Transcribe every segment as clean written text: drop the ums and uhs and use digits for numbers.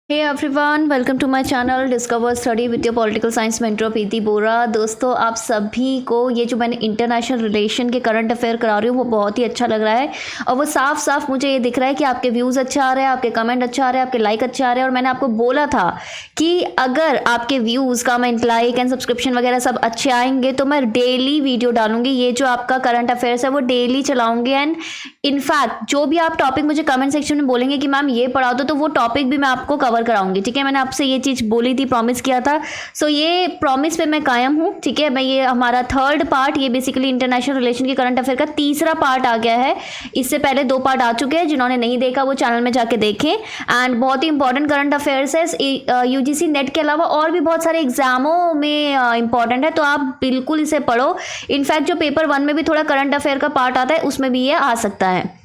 Hey everyone, welcome to my channel discover study with your political science mentor Preeti Bora. दोस्तों, आप सभी को ये जो मैंने इंटरनेशनल रिलेशन के करंट अफेयर करा रही हूँ वो बहुत ही अच्छा लग रहा है और वो साफ साफ मुझे ये दिख रहा है कि आपके व्यूज़ अच्छा आ रहे हैं, आपके कमेंट अच्छा आ रहे हैं, आपके लाइक अच्छे आ रहे हैं। और मैंने आपको बोला था कि अगर आपके views, comment, like and subscription वगैरह सब अच्छे आएंगे तो मैं डेली वीडियो डालूंगी। ये जो आपका करंट अफेयर्स है वो डेली चलाऊंगी एंड इनफैक्ट जो भी आप टॉपिक मुझे कमेंट सेक्शन में बोलेंगे कि मैम ये पढ़ा दो, तो वो टॉपिक भी मैं आपको कवर कराऊंगी। ठीक है, मैंने आपसे ये चीज़ बोली थी, प्रॉमिस किया था। सो ये प्रॉमिस पे मैं कायम हूँ। ठीक है, मैं ये हमारा थर्ड पार्ट, ये बेसिकली इंटरनेशनल रिलेशन के करंट अफेयर का तीसरा पार्ट आ गया है। इससे पहले 2 पार्ट आ चुके हैं, जिन्होंने नहीं देखा वो चैनल में जाके देखें। एंड बहुत ही इंपॉर्टेंट करंट अफेयर्स है, यूजीसी नेट के अलावा और भी बहुत सारे एग्जामों में इंपॉर्टेंट है, तो आप बिल्कुल इसे पढ़ो। इनफैक्ट जो पेपर 1 में भी थोड़ा करंट अफेयर का पार्ट आता है उसमें भी ये आ सकता है।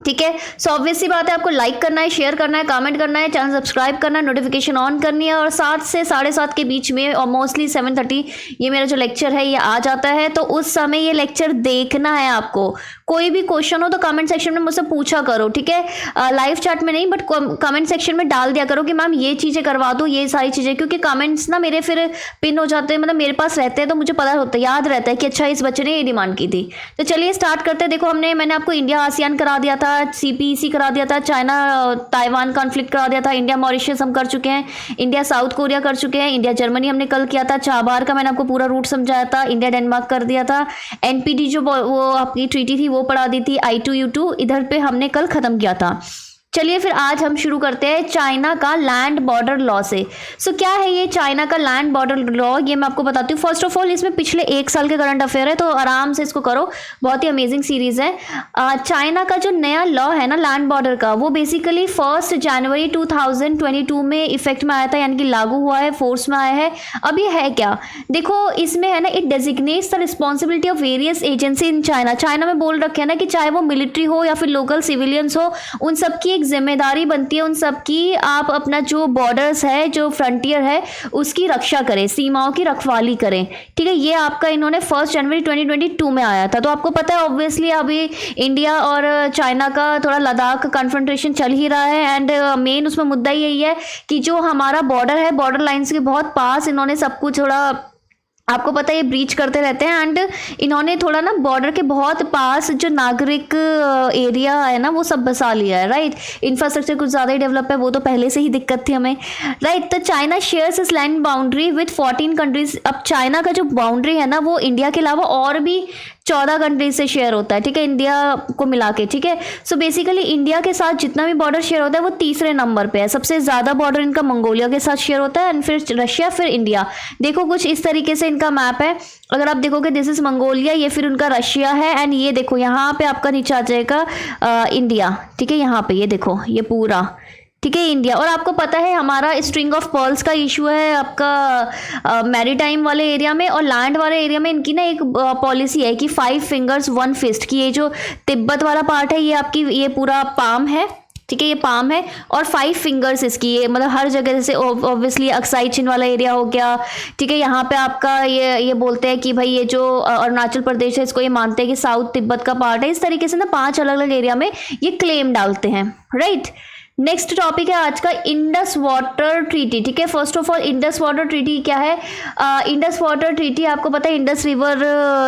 ठीक है, सो ऑब्वियस सी बात है, आपको लाइक करना है, शेयर करना है, कमेंट करना है, चैनल सब्सक्राइब करना है, नोटिफिकेशन ऑन करनी है और 7 से 7:30 के बीच में और मोस्टली 7:30 ये मेरा जो लेक्चर है ये आ जाता है, तो उस समय ये लेक्चर देखना है आपको। कोई भी क्वेश्चन हो तो कमेंट सेक्शन में मुझसे पूछा करो। ठीक है, लाइव चैट में नहीं बट कमेंट सेक्शन में डाल दिया करो कि मैम ये चीज़ें करवा दो, ये सारी चीज़ें, क्योंकि कमेंट्स ना मेरे फिर पिन हो जाते हैं, मतलब मेरे पास रहते हैं तो मुझे पता होता है, याद रहता है कि अच्छा इस बच्चे ने ये डिमांड की थी। तो चलिए स्टार्ट करते हैं। देखो, मैंने आपको इंडिया आसियान करा दिया था, CPEC करा दिया था, चाइना ताइवान कॉन्फ्लिक्ट करा दिया था, इंडिया मॉरिशस हम कर चुके हैं, इंडिया साउथ कोरिया कर चुके हैं, इंडिया जर्मनी हमने कल किया था, चाबार का मैंने आपको पूरा रूट समझाया था, इंडिया डेनमार्क कर दिया था, NPT जो वो आपकी ट्रीटी थी वो पढ़ा दी थी, I2U2 इधर पे हमने कल खत्म किया था। चलिए फिर आज हम शुरू करते हैं चाइना का लैंड बॉर्डर लॉ से। सो क्या है ये चाइना का लैंड बॉर्डर लॉ, ये मैं आपको बताती हूँ। फर्स्ट ऑफ ऑल इसमें पिछले 1 साल के करंट अफेयर है, तो आराम से इसको करो, बहुत ही अमेजिंग सीरीज है। चाइना का जो नया लॉ है ना लैंड बॉर्डर का, वो बेसिकली 1 जनवरी 2022 में इफेक्ट में आया था, यानी कि लागू हुआ है, फोर्स में आया है। अब ये है क्या, देखो इसमें है ना, it डेजिग्नेट्स the responsibility of various agency in China. China में बोल रखे है ना कि चाहे वो मिलिट्री हो या फिर लोकल सिविलियंस हो, उन सबकी जिम्मेदारी बनती है उन सब की, आप अपना जो बॉर्डर्स है, जो फ्रंटियर है, उसकी रक्षा करें, सीमाओं की रखवाली करें। ठीक है, ये आपका इन्होंने 1 जनवरी 2022 में आया था। तो आपको पता है ऑब्वियसली अभी इंडिया और चाइना का थोड़ा लद्दाख कन्फ्रंटेशन चल ही रहा है एंड मेन उसमें मुद्दा यही है कि जो हमारा बॉर्डर है, बॉर्डर लाइंस के बहुत पास इन्होंने सब कुछ थोड़ा, आपको पता है ये ब्रीच करते रहते हैं एंड इन्होंने थोड़ा ना बॉर्डर के बहुत पास जो नागरिक एरिया है ना वो सब बसा लिया है। राइट, इंफ्रास्ट्रक्चर कुछ ज़्यादा ही डेवलप है, वो तो पहले से ही दिक्कत थी हमें। राइट, तो चाइना शेयर्स इस लैंड बाउंड्री विद 14 कंट्रीज। अब चाइना का जो बाउंड्री है ना वो इंडिया के अलावा और भी 14 कंट्रीज से शेयर होता है। ठीक है, इंडिया को मिला के। ठीक है, सो बेसिकली इंडिया के साथ जितना भी बॉर्डर शेयर होता है वो तीसरे नंबर पे है। सबसे ज़्यादा बॉर्डर इनका मंगोलिया के साथ शेयर होता है एंड फिर रशिया, फिर इंडिया। देखो कुछ इस तरीके से इनका मैप है, अगर आप देखोगे दिस इज मंगोलिया, ये फिर उनका रशिया है एंड ये देखो यहाँ पे आपका नीचे आ जाएगा इंडिया। ठीक है, यहाँ पे ये देखो ये पूरा, ठीक है, इंडिया। और आपको पता है हमारा स्ट्रिंग ऑफ पर्ल्स का इशू है आपका मैरीटाइम वाले एरिया में, और लैंड वाले एरिया में इनकी ना एक पॉलिसी है कि 5 फिंगर्स 1 फिस्ट की। ये जो तिब्बत वाला पार्ट है ये आपकी, ये पूरा पाम है। ठीक है, ये पाम है और 5 फिंगर्स इसकी, ये मतलब हर जगह, जैसे ऑब्वियसली अक्साई चिन वाला एरिया हो गया। ठीक है, यहाँ पे आपका ये बोलते हैं कि भाई ये जो अरुणाचल प्रदेश है इसको ये मानते हैं कि साउथ तिब्बत का पार्ट है। इस तरीके से ना 5 अलग अलग एरिया में ये क्लेम डालते हैं। राइट, नेक्स्ट टॉपिक है आज का इंडस वाटर ट्रीटी। ठीक है, first of all Indus water treaty क्या है। इंडस वाटर ट्रीटी आपको पता है, इंडस रिवर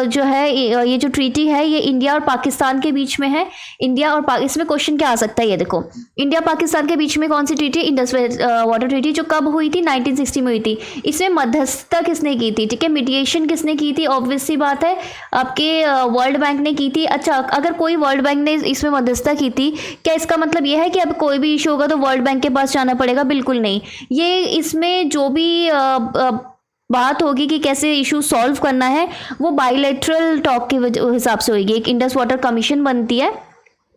जो है, ये जो ट्रीटी है ये इंडिया और पाकिस्तान के बीच में है। इंडिया और इसमें क्वेश्चन क्या आ सकता है, ये देखो इंडिया पाकिस्तान के बीच में कौन सी ट्रीटी, इंडस वाटर ट्रीटी, जो कब हुई थी, 1960 में हुई थी। इसमें मध्यस्थता किसने की थी, ठीक है, मीडिएशन किसने की थी, ऑब्वियस सी बात है आपके वर्ल्ड बैंक ने की थी। अच्छा, अगर कोई वर्ल्ड बैंक ने इसमें मध्यस्थता की थी, क्या इसका मतलब यह है कि अब कोई भी इशू होगा तो वर्ल्ड बैंक के पास जाना पड़ेगा? बिल्कुल नहीं। ये इसमें जो भी बात होगी कि कैसे इशू सॉल्व करना है वो बायलैटरल टॉक के हिसाब से होगी। एक इंडस वाटर कमीशन बनती है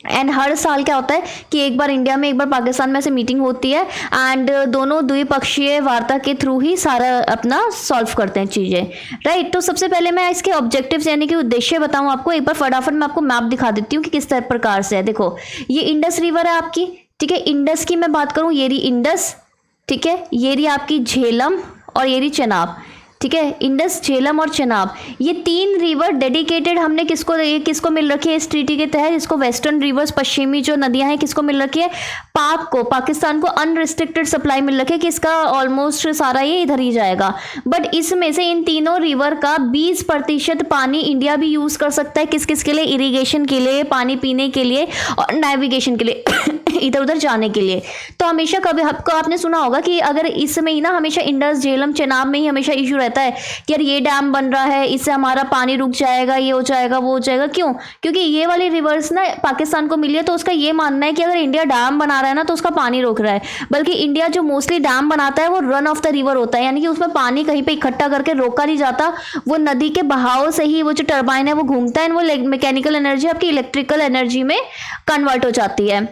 एंड हर साल क्या होता है कि एक बार इंडिया में एक बार पाकिस्तान में ऐसे मीटिंग होती है एंड दोनों द्विपक्षीय वार्ता के थ्रू ही सारा अपना सॉल्व करते हैं चीज़ें। राइट, तो सबसे पहले मैं इसके ऑब्जेक्टिव्स यानी कि उद्देश्य बताऊं आपको। एक बार फटाफट मैं आपको मैप दिखा देती हूँ कि किस तरह प्रकार से है। देखो ये इंडस रिवर है आपकी। ठीक है, इंडस की मैं बात करूँ, ये रही इंडस। ठीक है, ये रही आपकी झेलम और ये रही चेनाब। ठीक है, इंडस, झेलम और चेनाब, ये 3 रिवर डेडिकेटेड हमने किसको मिल रखी है इस ट्रीटी के तहत, इसको वेस्टर्न रिवर्स, पश्चिमी जो नदियां हैं किसको मिल रखी है, पाक को, पाकिस्तान को अनरिस्ट्रिक्टेड सप्लाई मिल रखी है कि इसका ऑलमोस्ट सारा ये इधर ही जाएगा। बट इसमें से इन तीनों रिवर का 20% पानी इंडिया भी यूज कर सकता है, किस किस के लिए, इरिगेशन के लिए, पानी पीने के लिए और नेविगेशन के लिए इधर उधर जाने के लिए। तो हमेशा कभी आपने सुना होगा कि अगर इसमें ही ना हमेशा इंडस, झेलम, चेनाब में ही हमेशा इशू रहता है कि यार ये डैम बन रहा है, इससे हमारा पानी रुक जाएगा, ये हो जाएगा, वो हो जाएगा। क्यों? क्योंकि ये वाली रिवर्स ना पाकिस्तान को मिली है, तो उसका ये मानना है कि अगर इंडिया डैम बना रहा है ना तो उसका पानी रोक रहा है। बल्कि इंडिया जो मोस्टली डैम बनाता है वो रन ऑफ द रिवर होता है, यानी कि उसमें पानी कहीं पे इकट्ठा करके रोका नहीं जाता, वो नदी के बहाव से ही वो जो टर्बाइन है वो घूमता है, वो मैकेनिकल एनर्जी आपकी इलेक्ट्रिकल एनर्जी में कन्वर्ट हो जाती है।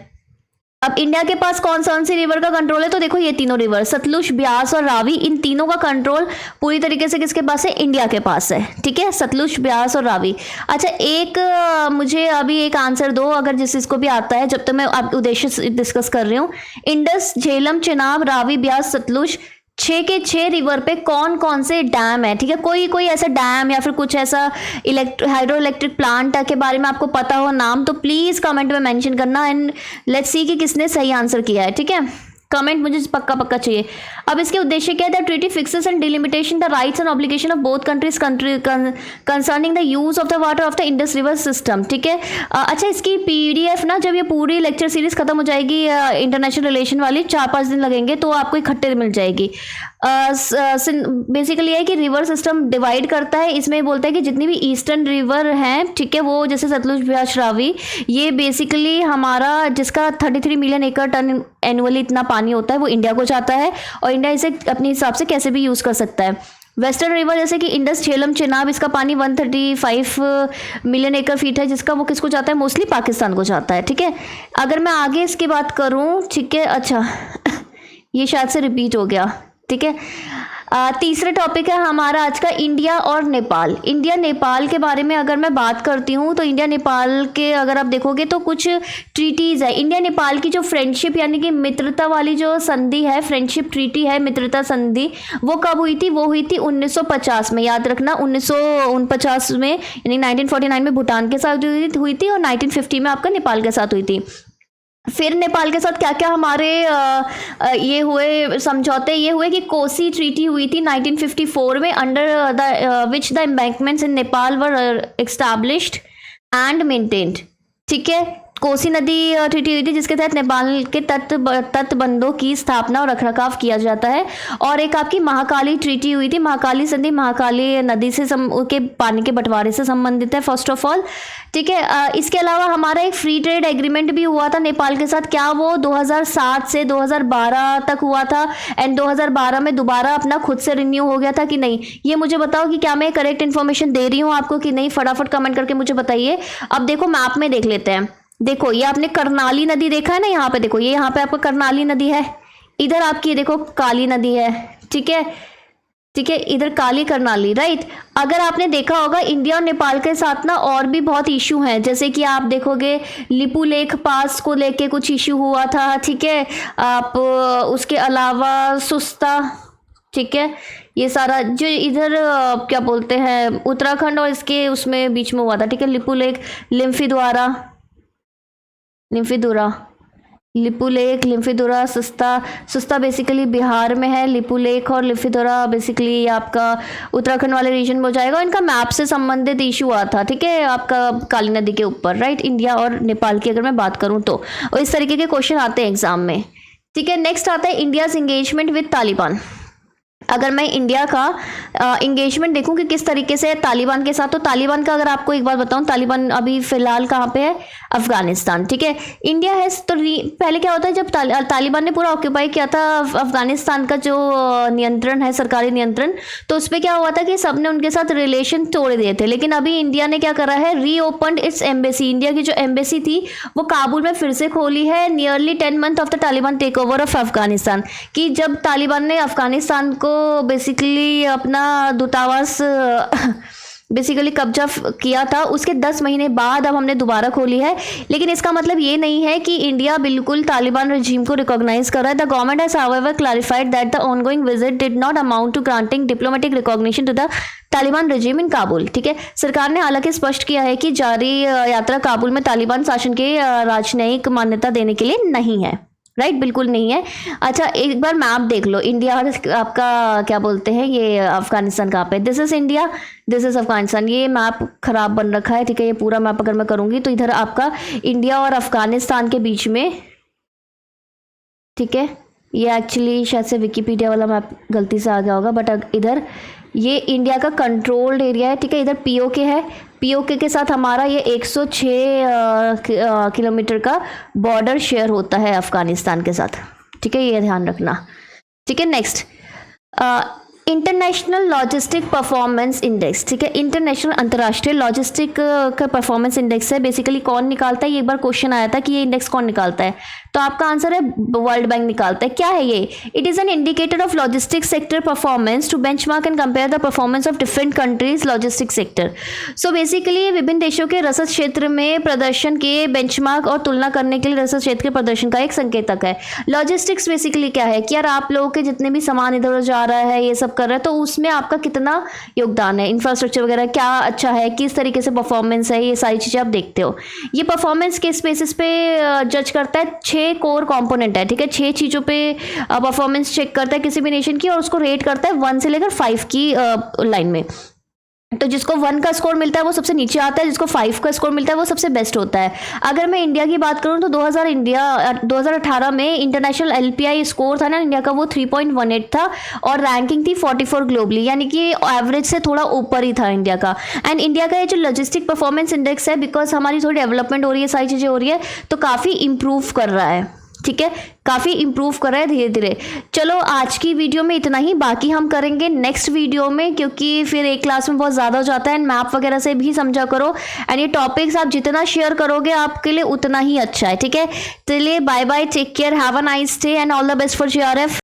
अब इंडिया के पास कौन सी रिवर का कंट्रोल है, तो देखो ये तीनों रिवर, सतलुज, ब्यास और रावी, इन तीनों का कंट्रोल पूरी तरीके से किसके पास है, इंडिया के पास है। ठीक है, सतलुज, ब्यास और रावी। अच्छा, एक मुझे अभी एक आंसर दो अगर जिसको भी आता है, जब तक मैं आप उद्देश्य से डिस्कस कर रही हूँ। इंडस, झेलम, चेनाब, रावी, ब्यास, सतलुज, 6 के 6 रिवर पे कौन कौन से डैम है। ठीक है, कोई ऐसा डैम या फिर कुछ ऐसा हाइड्रो इलेक्ट्रिक प्लांट के बारे में आपको पता हो नाम, तो प्लीज कमेंट में मेंशन करना एंड लेट्स सी कि किसने सही आंसर किया है। ठीक है, कमेंट मुझे पक्का चाहिए। अब इसके उद्देश्य क्या है, the treaty fixes and delimitation the rights and obligation of both countries concerning the use of the water of the Indus river system. ठीक है, अच्छा, इसकी पीडीएफ ना जब ये पूरी लेक्चर सीरीज खत्म हो जाएगी इंटरनेशनल रिलेशन वाली, 4-5 दिन लगेंगे, तो आपको इकट्ठे मिल जाएगी। बेसिकली ये है कि रिवर सिस्टम डिवाइड करता है, इसमें बोलता है कि जितनी भी ईस्टर्न रिवर हैं, ठीक है, वो जैसे सतलुज, ब्यास, रावी, ये बेसिकली हमारा जिसका 33 मिलियन एकड़ टन एनुअली इतना पानी होता है वो इंडिया को जाता है और इंडिया इसे अपने हिसाब से कैसे भी यूज कर सकता है। वेस्टर्न रिवर जैसे कि इंडस, झेलम, चेनाब, इसका पानी 135 मिलियन एकड़ फीट है, जिसका वो किसको जाता है, मोस्टली पाकिस्तान को जाता है। ठीक है, अगर मैं आगे इसकी बात करूं, ठीक है, अच्छा ये शायद से रिपीट हो गया। ठीक है, तीसरा टॉपिक है हमारा आज का, इंडिया और नेपाल। इंडिया नेपाल के बारे में अगर मैं बात करती हूँ तो इंडिया नेपाल के अगर आप देखोगे तो कुछ ट्रीटीज़ है। इंडिया नेपाल की जो फ्रेंडशिप यानी कि मित्रता वाली जो संधि है, फ्रेंडशिप ट्रीटी है, मित्रता संधि, वो कब हुई थी, वो हुई थी 1950 में। याद रखना, 1949 में यानी 1949 में भूटान के साथ हुई थी और 1950 में आपका नेपाल के साथ हुई थी। फिर नेपाल के साथ क्या क्या हमारे ये हुए समझौते, ये हुए कि कोसी ट्रीटी हुई थी 1954 में, under the which the embankments in Nepal were established and maintained. ठीक है, कोसी नदी ट्रीटी हुई थी जिसके तहत नेपाल के तटबंधों की स्थापना और रखरखाव किया जाता है। और एक आपकी महाकाली ट्रीटी हुई थी, महाकाली संधि महाकाली नदी से के पानी के बंटवारे से संबंधित है फर्स्ट ऑफ ऑल। ठीक है, इसके अलावा हमारा एक फ्री ट्रेड एग्रीमेंट भी हुआ था नेपाल के साथ, क्या वो 2007 से 2012 तक हुआ था एंड 2012 में दोबारा अपना खुद से रिन्यू हो गया था कि नहीं, ये मुझे बताओ कि क्या मैं करेक्ट इन्फॉर्मेशन दे रही हूँ आपको कि नहीं, फटाफट कमेंट करके मुझे बताइए। अब देखो मैप में देख लेते हैं, देखो ये आपने कर्नाली नदी देखा है ना, यहाँ पे देखो, ये यहाँ पे आपका कर्नाली नदी है, इधर आपकी देखो काली नदी है। ठीक है, ठीक है, इधर काली कर्नाली, राइट। अगर आपने देखा होगा इंडिया और नेपाल के साथ ना और भी बहुत इशू हैं, जैसे कि आप देखोगे लिपू लेक पास को लेके कुछ इशू हुआ था। ठीक है, आप उसके अलावा सुस्ता, ठीक है, ये सारा जो इधर क्या बोलते हैं उत्तराखंड और इसके उसमें बीच में हुआ था। ठीक है, Lipulekh, Lipulekh, Limpiyadhura, Susta basically Bihar में है, लिपू लेक और लिम्फीदुरा बेसिकली आपका उत्तराखंड वाले रीजन में हो जाएगा। इनका मैप से संबंधित इशू हुआ था। ठीक है, आपका काली नदी के ऊपर, राइट, इंडिया और नेपाल की अगर मैं बात करूं तो, और इस तरीके के क्वेश्चन आते हैं एग्जाम में। ठीक है, नेक्स्ट आता है इंडियाज एंगेजमेंट विद तालिबान। अगर मैं इंडिया का इंगेजमेंट देखूं कि किस तरीके से तालिबान के साथ, तो तालिबान का अगर आपको एक बार बताऊं, तालिबान अभी फिलहाल कहाँ पे है, अफगानिस्तान। ठीक है, इंडिया है तो पहले क्या होता है, जब तालिबान ने पूरा ऑक्यूपाई किया था अफगानिस्तान का जो नियंत्रण है, सरकारी नियंत्रण, तो उस पर क्या हुआ था कि सबने उनके साथ रिलेशन तोड़ दिए थे। लेकिन अभी इंडिया ने क्या करा है, रीओपन्ड इट्स एम्बेसी। इंडिया की जो एम्बेसी थी वो काबुल में फिर से खोली है, nearly 10 month of the Taliban take over of Afghanistan. कि जब तालिबान ने अफगानिस्तान को बेसिकली अपना दूतावास बेसिकली कब्जा किया था, उसके 10 महीने बाद अब हमने दोबारा खोली है। लेकिन इसका मतलब ये नहीं है कि इंडिया बिल्कुल तालिबान रजीम को रिकॉग्नाइज कर रहा है। The government has however clarified that the ongoing visit did not amount to granting diplomatic recognition to the Taliban regime in Kabul. ठीक है, सरकार ने हालांकि स्पष्ट किया है कि जारी यात्रा काबुल में तालिबान शासन के राजनयिक मान्यता देने के लिए नहीं है। राइट, बिल्कुल नहीं है। अच्छा, एक बार मैप देख लो इंडिया और आपका क्या बोलते हैं ये अफगानिस्तान कहाँ पे। This is India, this is Afghanistan. ये मैप खराब बन रखा है। ठीक है, ये पूरा मैप अगर मैं करूंगी तो इधर आपका इंडिया और अफगानिस्तान के बीच में, ठीक है, ये एक्चुअली शायद से विकीपीडिया वाला मैप गलती से आ गया होगा, बट इधर ये इंडिया का कंट्रोल्ड एरिया है। ठीक है, इधर पीओके है, पीओके के साथ हमारा ये 106 किलोमीटर का बॉर्डर शेयर होता है अफगानिस्तान के साथ। ठीक है, ये ध्यान रखना। ठीक है, next international logistic performance index. ठीक है, इंटरनेशनल अंतर्राष्ट्रीय लॉजिस्टिक का परफॉर्मेंस इंडेक्स है। बेसिकली कौन निकालता है, ये एक बार क्वेश्चन आया था कि ये इंडेक्स कौन निकालता है, तो आपका आंसर है वर्ल्ड बैंक निकालता है। क्या है ये? It is an indicator of logistic sector performance to benchmark and compare the performance of different countries logistic sector. So basically विभिन्न देशों के रसद क्षेत्र में प्रदर्शन के बेंचमार्क और तुलना करने के लिए रसद क्षेत्र के प्रदर्शन का एक संकेतक है। लॉजिस्टिक्स बेसिकली क्या है कि यार आप लोगों के जितने भी सामान इधर उधर जा रहा है, ये सब कर रहा है, तो उसमें आपका कितना योगदान है, इंफ्रास्ट्रक्चर वगैरह क्या अच्छा है, किस तरीके से परफॉर्मेंस है, ये सारी चीज़ें आप देखते हो। ये परफॉर्मेंस किस बेसिस पे जज करता है? 6 कोर कंपोनेंट है। ठीक है, 6 चीज़ों पे परफॉर्मेंस चेक करता है किसी भी नेशन की, और उसको रेट करता है 1 से लेकर 5 की लाइन में। तो जिसको 1 का स्कोर मिलता है वो सबसे नीचे आता है, जिसको 5 का स्कोर मिलता है वो सबसे बेस्ट होता है। अगर मैं इंडिया की बात करूं तो 2018 में इंटरनेशनल एलपीआई स्कोर था ना इंडिया का, वो 3.18 था और रैंकिंग थी 44 ग्लोबली, यानी कि एवरेज से थोड़ा ऊपर ही था इंडिया का। एंड इंडिया का ये जो लॉजिस्टिक परफॉर्मेंस इंडेक्स है, बिकॉज हमारी थोड़ी डेवलपमेंट हो रही है, सारी चीज़ें हो रही है, तो काफ़ी इंप्रूव कर रहा है। ठीक है, काफ़ी इंप्रूव कर रहा है धीरे धीरे। चलो आज की वीडियो में इतना ही, बाकी हम करेंगे नेक्स्ट वीडियो में, क्योंकि फिर एक क्लास में बहुत ज़्यादा हो जाता है। एंड मैप वगैरह से भी समझा करो, एंड ये टॉपिक्स आप जितना शेयर करोगे आपके लिए उतना ही अच्छा है। ठीक है, चलिए bye bye, take care, have a nice day and all the best for GRF.